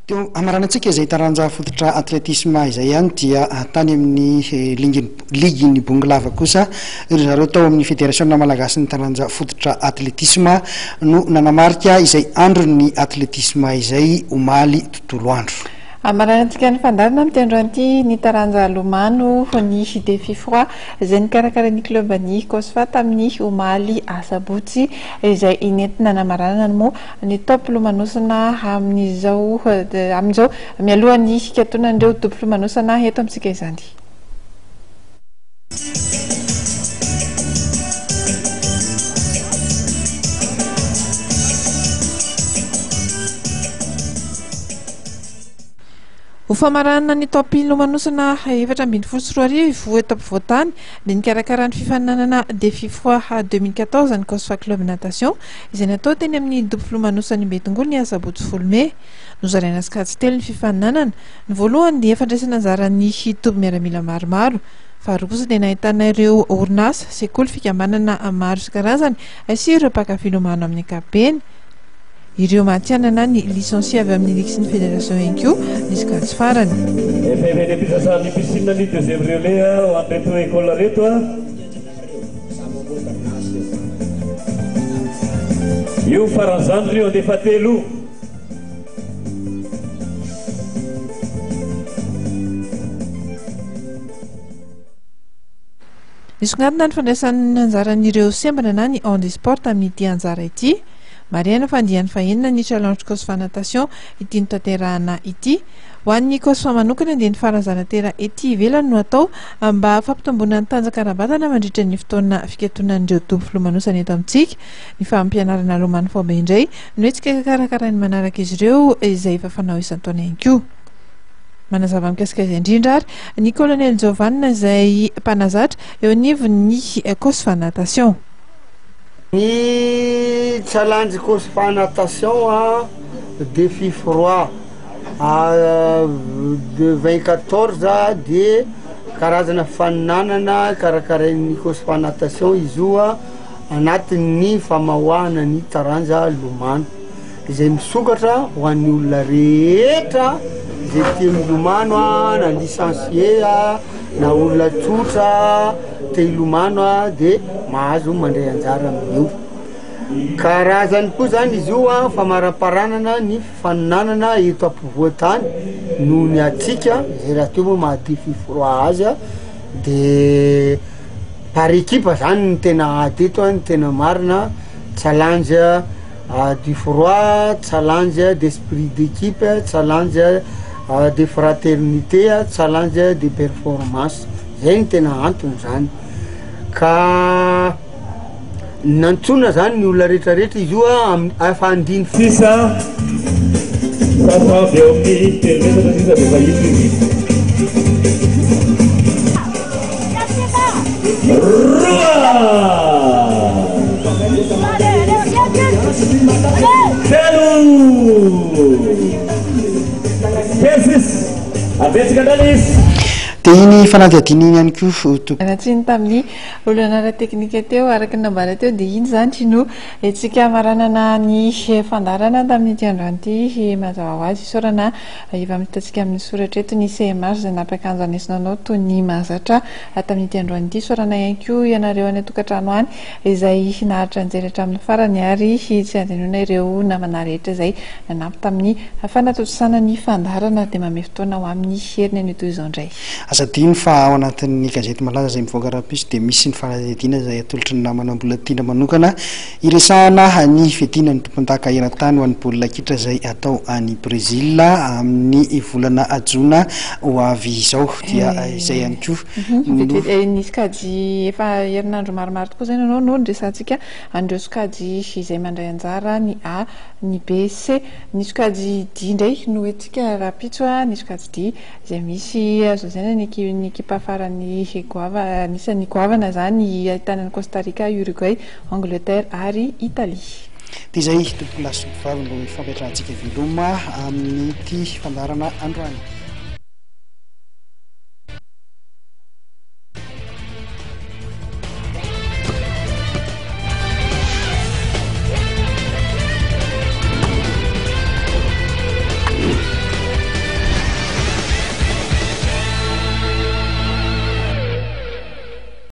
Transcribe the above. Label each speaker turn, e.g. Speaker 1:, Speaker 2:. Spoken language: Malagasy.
Speaker 1: teo amaranantsika izay taranja fototra atletisme izay ihany dia tany amin'ny liginy bonglava kosa ry zareo tao amin'ny fédération malagasy ny taranja fototra atletisme no nanamarika izay andro ny atletisme izay omaly tontolo andro.
Speaker 2: Amaranantsika ny fandarina mitendro anty ny taranja lomano ny défi froid izay nikarakara ny club ny Kosfa tamin'ny omaly asabotsy izay inentina namaranana moa ny top lomanosana amin'izao mialohan'ny hikatonandreo top lomanosana eto amintsika izany. Ho famaranana ny top lomanosana 724 eto ampovoantany dia nikarakara ny fifaninanana défi froid 2014 ny Kosfa club natation izay natao teny amin'ny double lomanosany Betongolo ny asabotsy folome nozaraina skajy telo ny fifaninanana. Ny voalohany dia fandraisana anjara ny toby miaramila maromaro, faharoa kosa dia nahitana ireo orinasa sekoly fikambanana maro isan-karazany sy ireo mpakafy lomano amin'ny ankapobeny. Ireo matianana ny licencié avy amin'ny ligue sy ny fédération NQ nisy kajy farany.
Speaker 3: Ny piscine ny deuxième relais andreto école reto io faran'izany rio andefa telo.
Speaker 2: Nisongadina ny fandraisan'ny anjaran'ireo sembana na ny on the sport amin'ity anjara ity. Mariana fandiany fahenina ny challenge Kosfa natation ity notanterahana ity. Ho an'ny Kosfa manokana dia ny farazana-tera ety ivelany no atao mba fampitomboana ny tanjaka-rabatana mandritra ny fotoana fikatonan'ireo toby lomanosana eto amintsika. Ny fampianarana lomano fomba indray no etsika karakara ny manaraka izy ireo izay efa fanao isan-taona ihany koa. Manazava mikasika izay indrindra ary ny colonel Giovanna izay mpanazatra eo anivon'ny Kosfa natation.
Speaker 4: Ny challenge Kosfa natation défi froid de 2014 dia karazana faninanana karakarain'ny Kosfa natation izy io anatin'ny famahoahana ny taranja lomano izay misokatra ho an'ny olona rehetra izay tia milomano na licencié na olona tsotra te ilomano dia mahazo mandray anjara amin'io. Karazany koa zany izy io famaraparanana ny faninanana eto ampovoantany noho ny atsika izay raha teo moa mahadéfi froid azy dia par équipe zany ny tena ateto ny tena marina challenge du froid, challenge d'esprit d'équipe, challenge de fraternité, challenge de performance. Zay ny tena antony zany ka nantsona zany ny olona rehetrarehetra izy io efa andiny
Speaker 3: sisa avy eo amin'ny terimesatra sisa dia vahity Pesis avetsika danis
Speaker 1: dia iny fanadihadina iny ihany koa
Speaker 2: anatsiny tamin'ny olonara teknika teo araka ny nambara teo dia iny zany no etsika maranana ny fandarana tamin'ity androan'ity mazava ho azy isorana efa mitantsika amin'ny soratra eto ny CMH izay nampakanjo anesinanao toy ny mahazatra tamin'ity androan'ity sorana ihany koa ianareo any atokantrano any izay nahatra anjeratra amin'ny farany ary tsy andinona ireo namana rehetra izay nanampy tamin'ny fanatotosana ny fandarana dia mame fotoana ho amin'ny heriny any toy izao indray.
Speaker 1: Azadiny fa ao anatin'ny gazety malaza izay mivoaka rahapisy dia misy ny fanadihadiana izay atolotry ny namana mbola tiana manokana iresahana ny fiadiana ny tompon-daka eran-tany ho an'ny baolina kitra izay atao any Brésil amin'ny volana Jona ho avy izao dia izay ihany koa
Speaker 2: nisy kajy efa herinandro maromaro tokoa izay nanao no nresantsika andreo sokajy izay mandray anjara ny A ny B C nisy kajy D indray no etsika rapitso nisy kajy D izay misy azo zay ny ekipa farany goava nisy goavana zany ahitana Costa Rica, Uruguay, Angleterre ary Italie.
Speaker 1: Dia izay tompon'ny lasy vavy no fampiatrantsika veloma amin'ny ity fandarana androany.